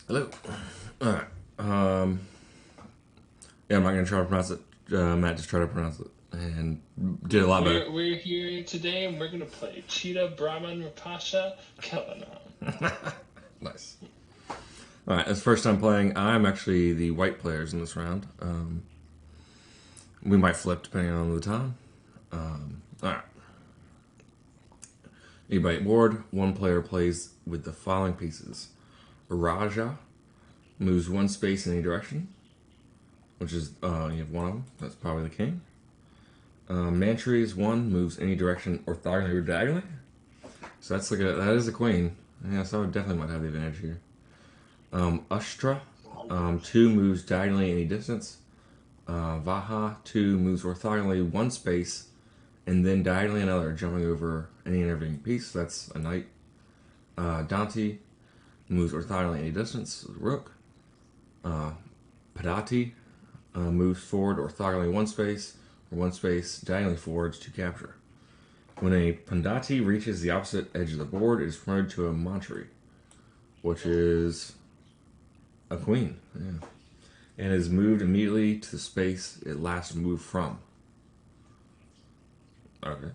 Hello. Alright. Yeah, I'm not going to try to pronounce it. Matt just tried to pronounce it and did a lot better. We're here today and we're going to play Cittabhramanrpasya Khelanam. Nice. Alright, it's the first time playing. I'm actually the white players in this round. We might flip depending on the time. Alright. Anybody board, one player plays with the following pieces. Raja moves one space in any direction, which is, you have one of them. That's probably the king. Mantry is one, moves any direction orthogonally or diagonally. So that is a queen. Yeah, so I definitely might have the advantage here. Ushtra, 2 moves diagonally any distance. Vaha, 2 moves orthogonally one space, and then diagonally another, jumping over any intervening piece. That's a knight. Dante moves orthogonally any distance. Rook. Padati moves forward orthogonally one space, or one space diagonally forwards to capture. When a Pandati reaches the opposite edge of the board, it is promoted to a Mantri, which is a queen. Yeah. And is moved immediately to the space it last moved from. Okay.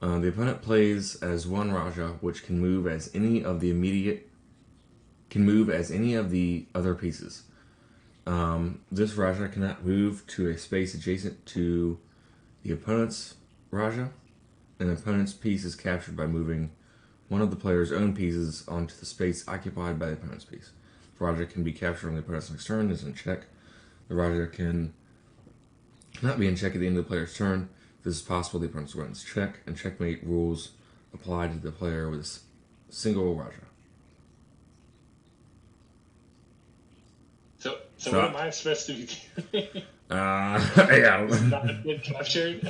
The opponent plays as one Raja, which can move as any of the other pieces. This Raja cannot move to a space adjacent to the opponent's Raja, and the opponent's piece is captured by moving one of the player's own pieces onto the space occupied by the opponent's piece. If Raja can be captured on the opponent's next turn, is in check. The Raja cannot be in check at the end of the player's turn. If this is possible, the opponent's wins check, and checkmate rules apply to the player with a single Raja. So what am I supposed to be doing? Yeah. Not get captured?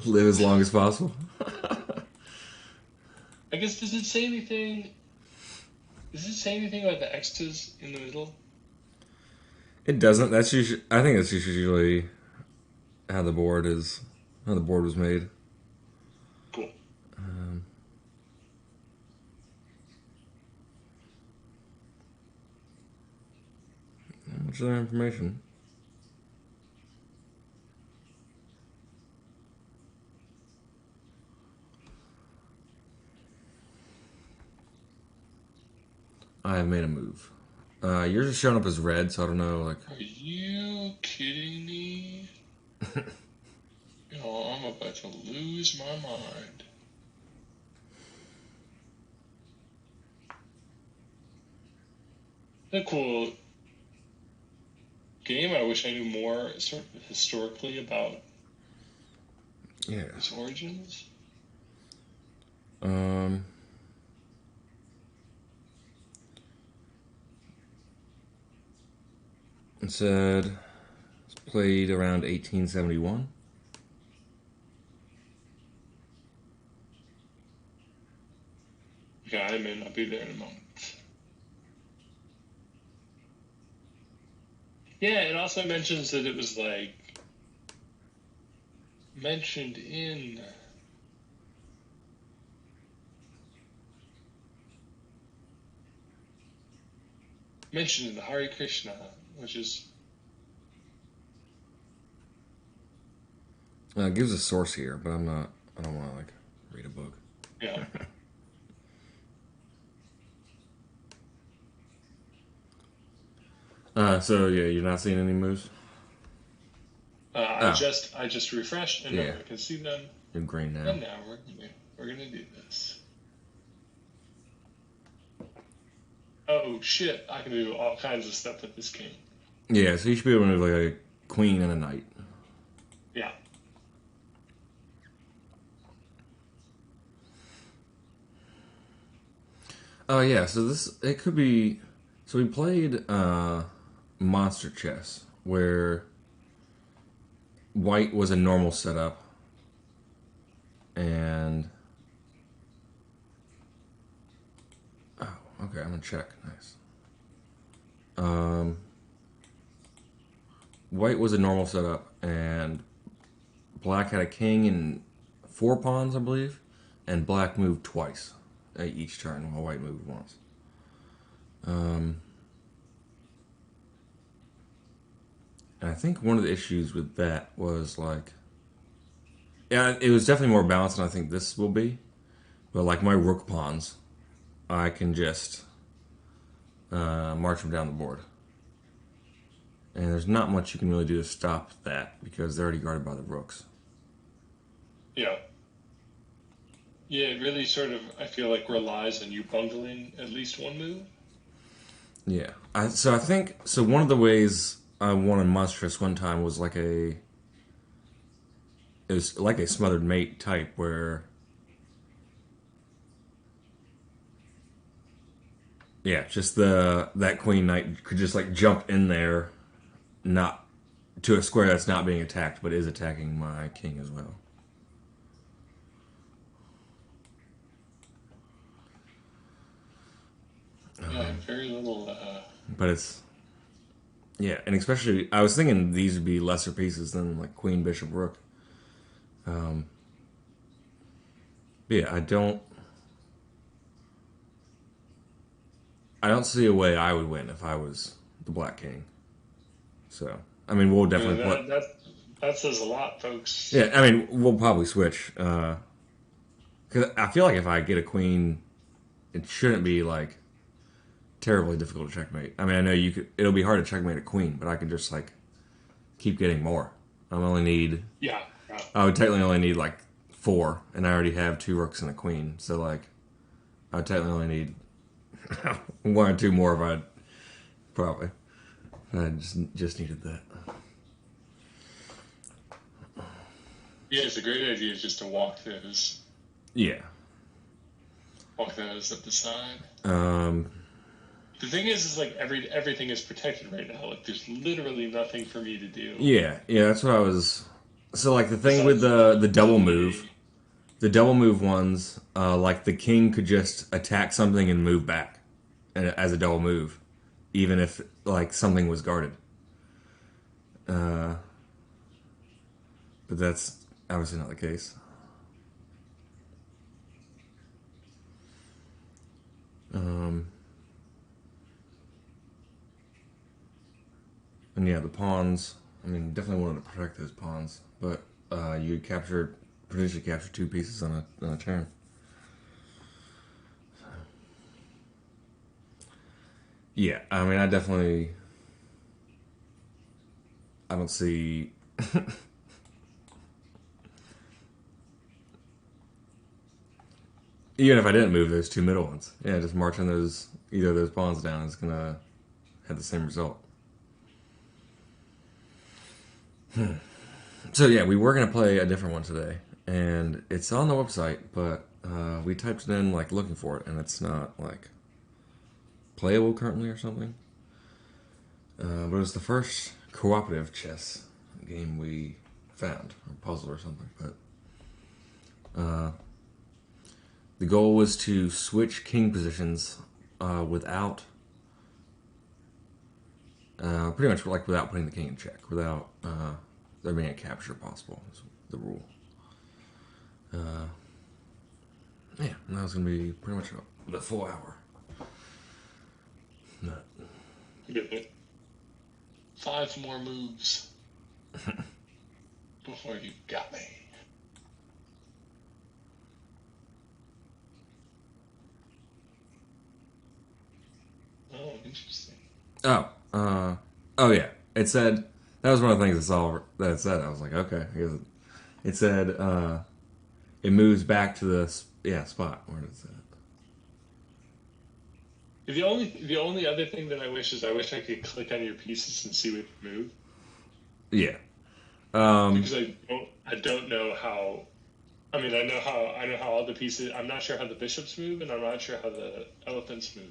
Live as long as possible. I guess, does it say anything about the X's in the middle? It doesn't. That's usually. I think that's usually how the board was made. Cool. Much other information. I have made a move. Yours is showing up as red, so I don't know. Like, are you kidding me? I'm about to lose my mind. A cool game. I wish I knew more sort of historically about its origins. It said it's played around 1871. Yeah, I may not be there in a moment. Yeah, it also mentions that it was like mentioned in the Hare Krishna, which is It gives a source here, but I don't want to like read a book. yeah. So yeah, you're not seeing any moves. I just refreshed and now I can see them. You're green now. And now we're gonna do this. Oh shit! I can do all kinds of stuff with this king. Yeah, so you should be able to move like a queen and a knight. Yeah. Oh yeah, so it could be. So we played monster chess where white was a normal setup, and okay, I'm gonna check. Nice. White was a normal setup, and black had a king and 4 pawns, I believe, and black moved twice each turn, while white moved once. And I think one of the issues with that was like, yeah, it was definitely more balanced than I think this will be. But like my rook pawns, I can just march them down the board. And there's not much you can really do to stop that because they're already guarded by the rooks. Yeah. Yeah, it really sort of, I feel like, relies on you bungling at least one move. Yeah. So I think, so one of the ways I won in Monstrous one time was like it was like a smothered mate type where, yeah, just that queen knight could just like jump in there, not to a square that's not being attacked, but is attacking my king as well. Yeah, very little. But it's, yeah, and especially I was thinking these would be lesser pieces than like queen, bishop, rook. But yeah, I don't see a way I would win if I was the black king. So I mean, we'll definitely play. That says a lot, folks. Yeah, I mean, we'll probably switch. Because I feel like if I get a queen, it shouldn't be like terribly difficult to checkmate. I mean, I know you could. It'll be hard to checkmate a queen, but I could just like keep getting more. I only need. Yeah. I would technically only need like 4, and I already have 2 rooks and a queen. So like, I would technically only need 1 or 2 more if I probably. I just needed that. Yeah, it's a great idea just to walk those. Yeah. Walk those up the side. The thing is like everything is protected right now. Like there's literally nothing for me to do. Yeah, that's what I was. So like the thing with the double move, the double move ones, like the king could just attack something and move back, as a double move, even if like something was guarded. But that's obviously not the case. And yeah, the pawns. I mean, definitely wanted to protect those pawns, but you potentially capture 2 pieces on a turn. Yeah, I mean, I don't see. Even if I didn't move those 2 middle ones, yeah, just marching either of those pawns down is gonna have the same result. So yeah, we were gonna play a different one today, and it's on the website, but we typed it in like looking for it, and it's not like playable currently or something. But it was the first cooperative chess game we found, or puzzle or something. But the goal was to switch king positions without, pretty much like without putting the king in check, without there being a capture possible. Is the rule. Yeah, and that was gonna be pretty much the full hour. But, 5 more moves before you got me. Oh, interesting. Oh yeah. It said that was one of the things that it said. I was like, okay. It said it moves back to the spot where it's at. The only other thing that I wish I could click on your pieces and see what they move. Yeah. Because I don't know how. I mean, I know how all the pieces. I'm not sure how the bishops move, and I'm not sure how the elephants move.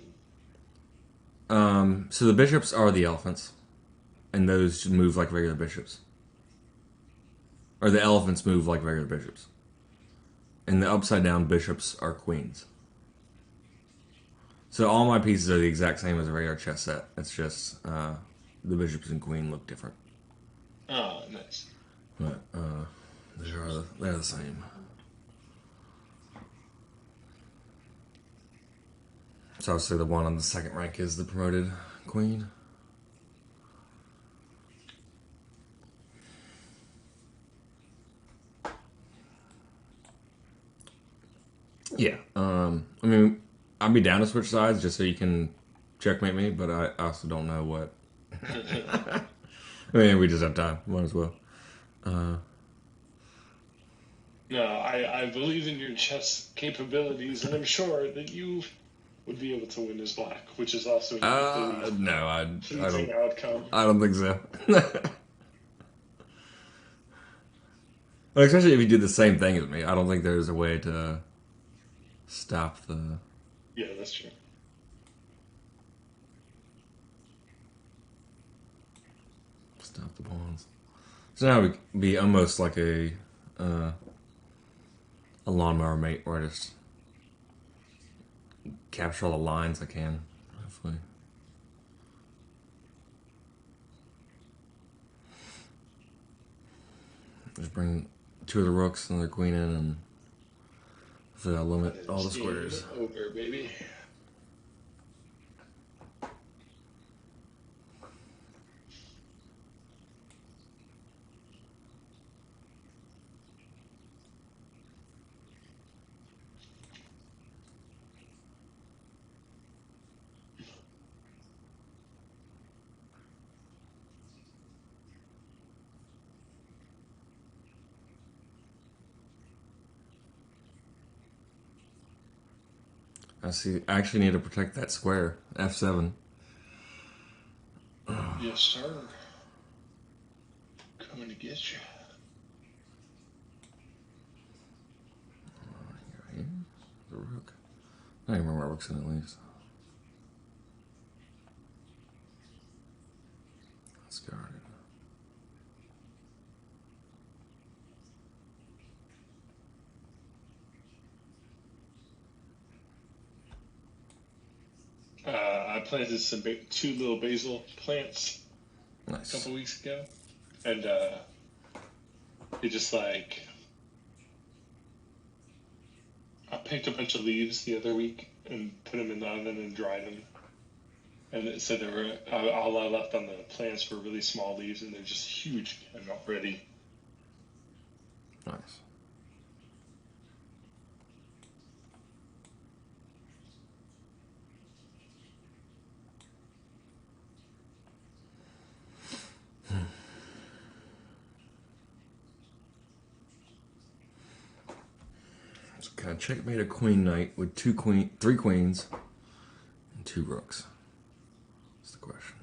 So the bishops are the elephants, and those move like regular bishops. Or the elephants move like regular bishops. And the upside down bishops are queens. So all my pieces are the exact same as a regular chess set. It's just the bishops and queen look different. Oh, nice. But they're the same. So obviously the one on the second rank is the promoted queen. Yeah. I mean, I'd be down to switch sides just so you can checkmate me, but I also don't know what. I mean, we just have time. Might as well. No, I believe in your chess capabilities, and I'm sure that you would be able to win as black, which is also an equally No, I pleasing don't. outcome. I don't think so. Well, especially if you did the same thing as me, I don't think there's a way to stop the. Yeah, that's true. Stop the pawns. So now it would be almost like a lawnmower mate where I just capture all the lines I can. Hopefully. Just bring two of the rooks and the queen in, and hopefully I'll limit all the squares. Over, baby. I see. I actually need to protect that square. F7. Yes, sir. Coming to get you. Here, the rook. I don't even remember my rook's in at least. Let's guard it. I planted two little basil plants Nice. a couple weeks ago, and it just like I picked a bunch of leaves the other week and put them in the oven and dried them. And it said there were all I left on the plants were really small leaves, and they're just huge and already. Nice. So kind of checkmate a queen knight with three queens, and two rooks. That's the question.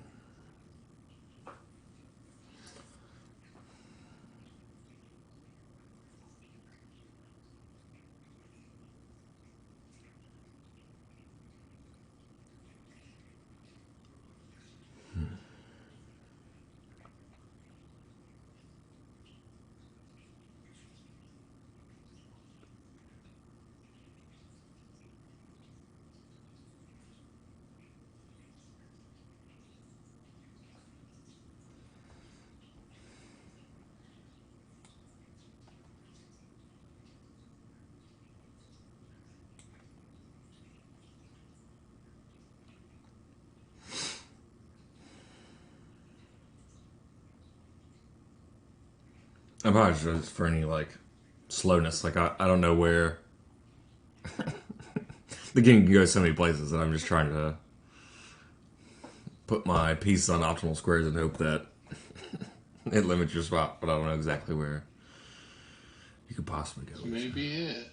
I apologize for any like slowness. Like I don't know where the game can go so many places, and I'm just trying to put my pieces on optimal squares and hope that it limits your spot. But I don't know exactly where you could possibly go. Maybe it.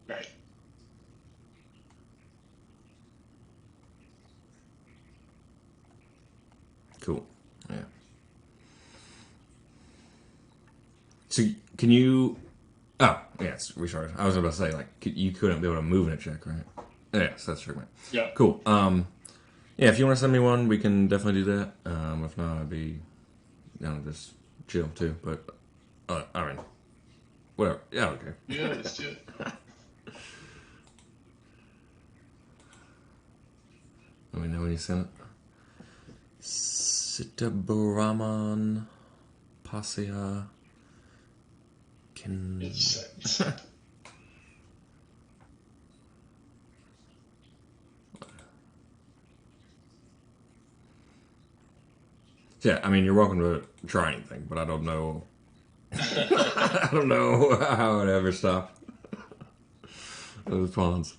Right. Cool. Yeah. So can you? Oh, yes, recharge. I was about to say like you couldn't be able to move in a check, right? Yes, that's true, man. Yeah. Cool. Yeah, if you want to send me one, we can definitely do that. If not, I'd be just chill too. But I mean, whatever. Yeah, okay. Yeah, let's do it. Let me know when you send it. Cittabhramanrpasya It's Khelanam. sent. Yeah, I mean, you're welcome to try anything, but I don't know. I don't know how it ever stopped those pawns.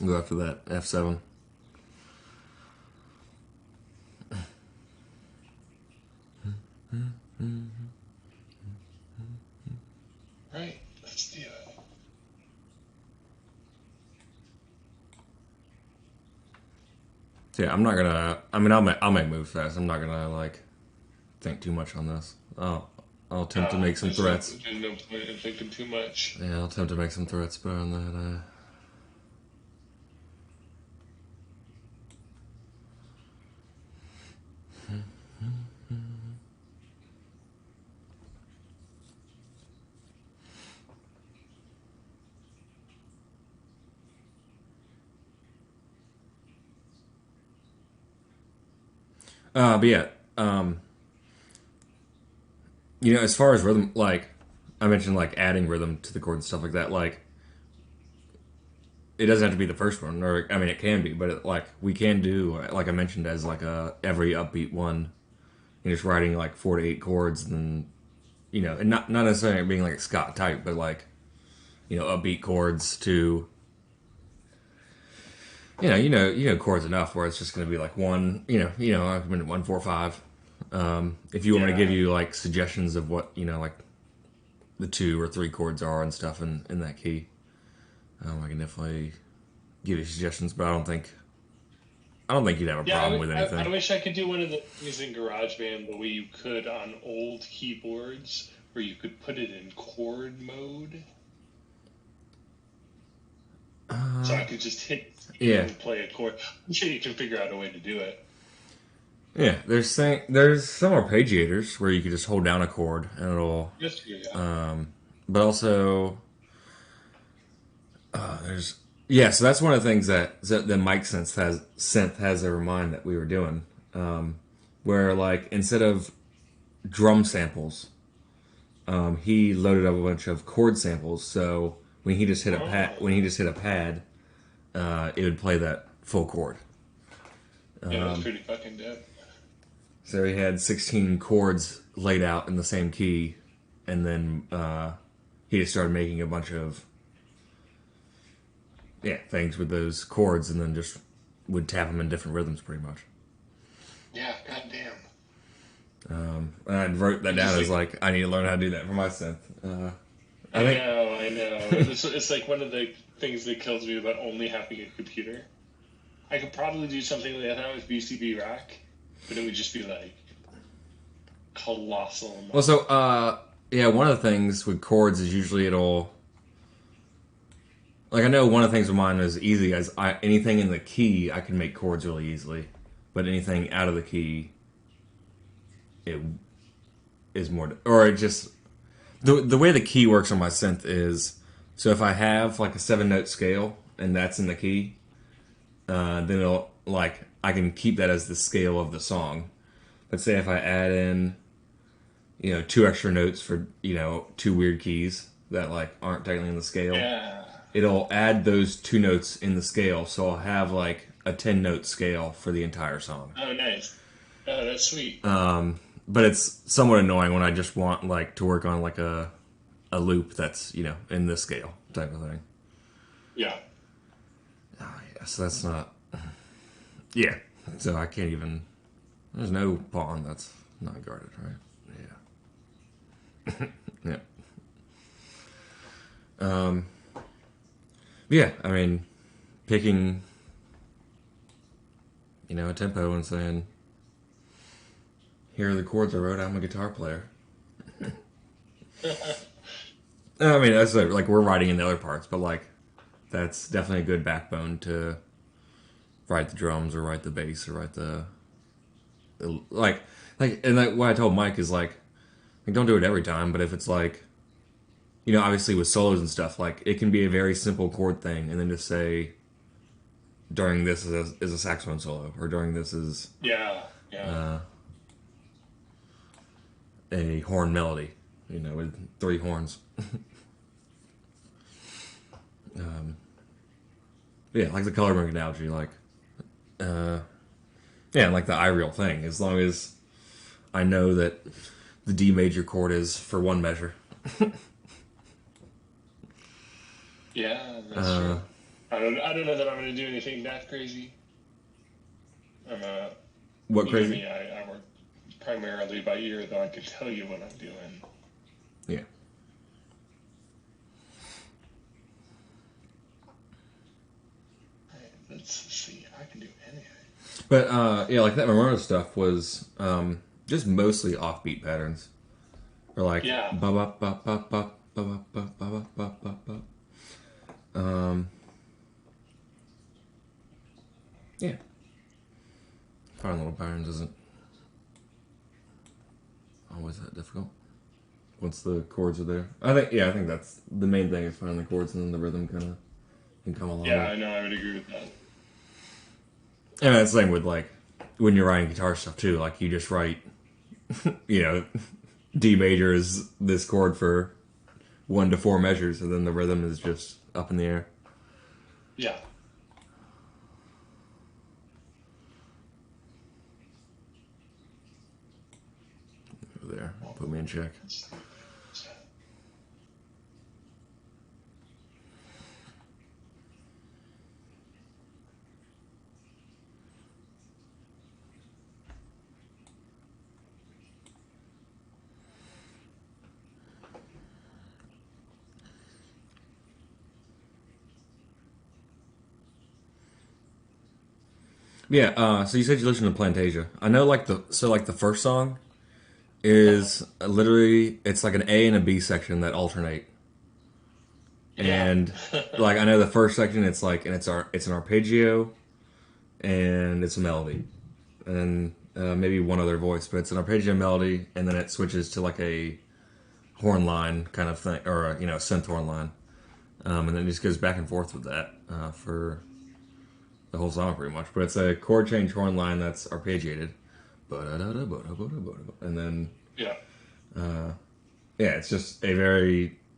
Go after that F7. Right, let's do it. So yeah, I'm not gonna. I mean, I'll make moves fast. I'm not gonna like think too much on this. I'll attempt to make some threats. There's no point in thinking too much. Yeah, I'll attempt to make some threats, but on that. But yeah, as far as rhythm, like I mentioned, like adding rhythm to the chord and stuff like that, like it doesn't have to be the first one, or I mean, it can be, but like we can do, like I mentioned, as like every upbeat one, just writing like 4 to 8 chords, and then and not necessarily being like a Scott type, but like upbeat chords to chords enough where it's just going to be like one, I've been at 1 4 5. If you want me to give you like suggestions of what like the 2 or 3 chords are and stuff in that key, I can definitely give you suggestions. But I don't think you'd have a problem with anything. I wish I could do one of the things in GarageBand the way you could on old keyboards, where you could put it in chord mode. So I could just hit and play a chord. I'm sure you can figure out a way to do it. Yeah, there's some arpeggiators where you could just hold down a chord and it'll. But also, there's so that's one of the things that Mike synth has a remind that we were doing, where like instead of drum samples, he loaded up a bunch of chord samples. So when he just hit a pad, it would play that full chord. Yeah, that's pretty fucking dope. So he had 16 chords laid out in the same key, and then he just started making a bunch of things with those chords, and then just would tap them in different rhythms, pretty much. Yeah, goddamn. I wrote that down as like I need to learn how to do that for my synth. I know. It's like one of the things that kills me about only having a computer. I could probably do something like that with BCB Rack, but it would just be like colossal. Well, so one of the things with chords is usually it'll. Like I know one of the things with mine is easy as anything in the key I can make chords really easily, but anything out of the key, it is more. Or it just the way the key works on my synth is so if I have like a 7-note scale and that's in the key, then it'll like I can keep that as the scale of the song. Let's say if I add in 2 extra notes for 2 weird keys that like aren't technically in the scale. Yeah. It'll add those 2 notes in the scale, so I'll have like a 10-note scale for the entire song. Oh, nice. Oh, that's sweet. But it's somewhat annoying when I just want like to work on like a loop that's in this scale type of thing. Yeah. Oh, yeah. So that's not. Yeah. So I can't even. There's no pawn that's not guarded, right? Yeah. Yeah. Yeah, I mean, picking, a tempo and saying, here are the chords I wrote, I'm a guitar player. I mean, that's like we're writing in the other parts, but like that's definitely a good backbone to write the drums or write the bass or write the like and like what I told Mike is like don't do it every time, but if it's like obviously with solos and stuff, like it can be a very simple chord thing, and then just say during this is a saxophone solo, or during this is Yeah, yeah. a horn melody, with 3 horns. Yeah, like the color analogy, like yeah, like the I real thing. As long as I know that the D major chord is for one measure. Yeah, that's true. I don't know that I'm gonna do anything that crazy. I'm What you know crazy? me, I work primarily by ear, though I can tell you what I'm doing. Yeah. Let's see, I can do anything. But yeah, like that Memorial stuff was just mostly offbeat patterns, or like Yeah, ba ba ba ba ba ba ba ba ba ba ba ba. Yeah, finding little patterns isn't always that difficult once the chords are there. I think that's the main thing is finding the chords, and then the rhythm kind of can come along yeah, with. I know, I would agree with that. And that's the same with like when you're writing guitar stuff too. Like you just write, you know, D major is this chord for 1 to 4 measures, and then the rhythm is just up in the air. Yeah. There, put me in check. Yeah. So you said you listened to Plantasia. I know, like the first song is literally it's like an A and a B section that alternate, Yeah. and like I know the first section it's like and it's an arpeggio and it's a melody, and maybe one other voice, but it's an arpeggio melody, and then it switches to like a horn line kind of thing, or a, synth horn line, and then it just goes back and forth with that for the whole song pretty much. But it's a chord change horn line that's arpeggiated, and then Yeah. yeah,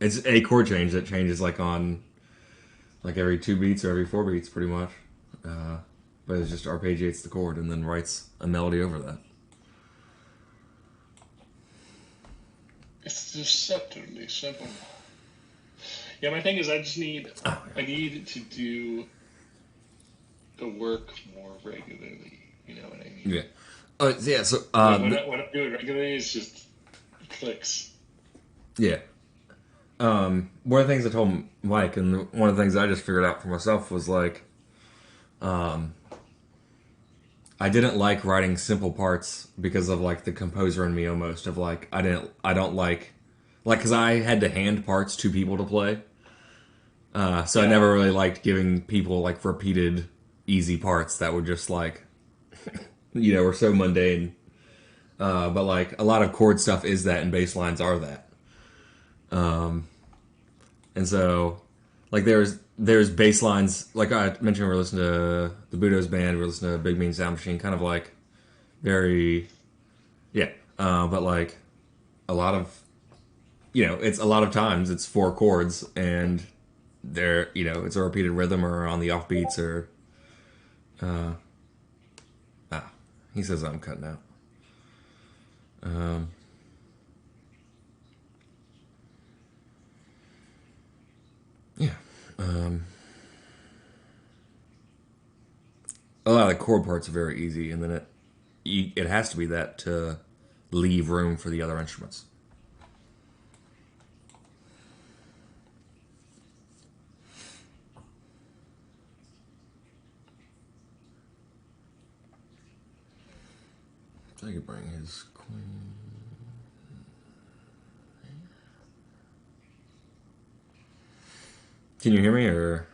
it's a chord change that changes like on like every 2 beats or every 4 beats pretty much. But it just arpeggiates the chord and then writes a melody over that. It's deceptively simple. Yeah, my thing is I need to do the work more regularly. You know what I mean? Yeah. Yeah. So When I do it regularly, it's just clicks. yeah. One of the things I told Mike, and one of the things I just figured out for myself was like, I didn't like writing simple parts because of like the composer in me almost of like I don't like because I had to hand parts to people to play, so I Yeah. never really liked giving people like repeated easy parts that were just like were so mundane. But like a lot of chord stuff is that, and bass lines are that. And so, like, there's bass lines. Like I mentioned, we're listening to the Budo's band. We're listening to Big Mean Sound Machine. Kind of like very, yeah. But like a lot of, it's a lot of times it's 4 chords, and they're it's a repeated rhythm or on the offbeats or. He says I'm cutting out. Yeah. A lot of the chord parts are very easy, and then it has to be that to leave room for the other instruments. So I could bring his queen. Can you hear me or?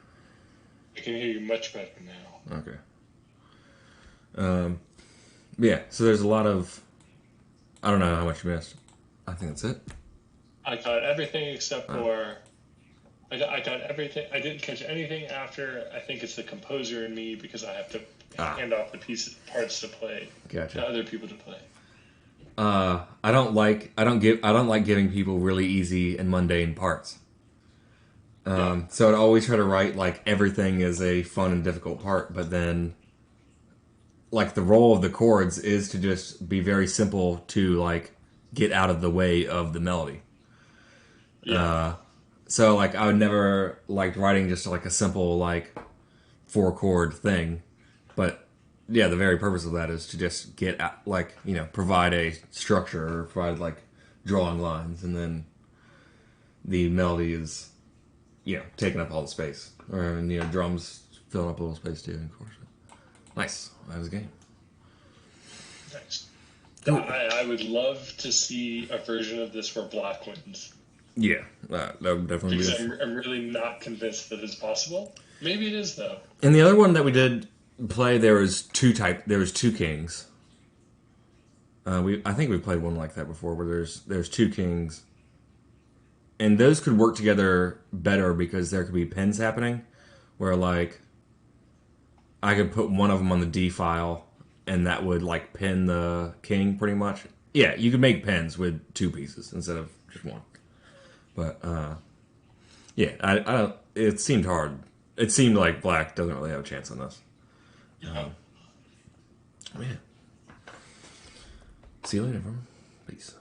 I can hear you much better now. Okay. Yeah. So there's a lot of. I don't know how much you missed. I think that's it. I got everything except for. I got everything. I didn't catch anything after. I think it's the composer in me because I have to hand off the parts to play to other people to play. I don't like giving people really easy and mundane parts. So I'd always try to write like everything is a fun and difficult part, but then like the role of the chords is to just be very simple to like get out of the way of the melody. Yeah. So like I would never like writing just like a simple like 4 chord thing, but yeah, the very purpose of that is to just get like provide a structure or provide like drawing lines, and then the melody is taking up all the space, or drums filling up a little space too, of course. Nice, that was a game. Nice. I would love to see a version of this where black wins. Yeah, that would definitely because be. I'm really not convinced that it's possible. Maybe it is though. And the other one that we did play, there was two kings. I think we played one like that before, where there's 2 kings, and those could work together better because there could be pins happening, where like I could put one of them on the D file, and that would like pin the king pretty much. Yeah, you could make pins with 2 pieces instead of just one. But yeah, I don't. It seemed hard. It seemed like black doesn't really have a chance on this. Yeah. Yeah. See you later, everyone. Peace.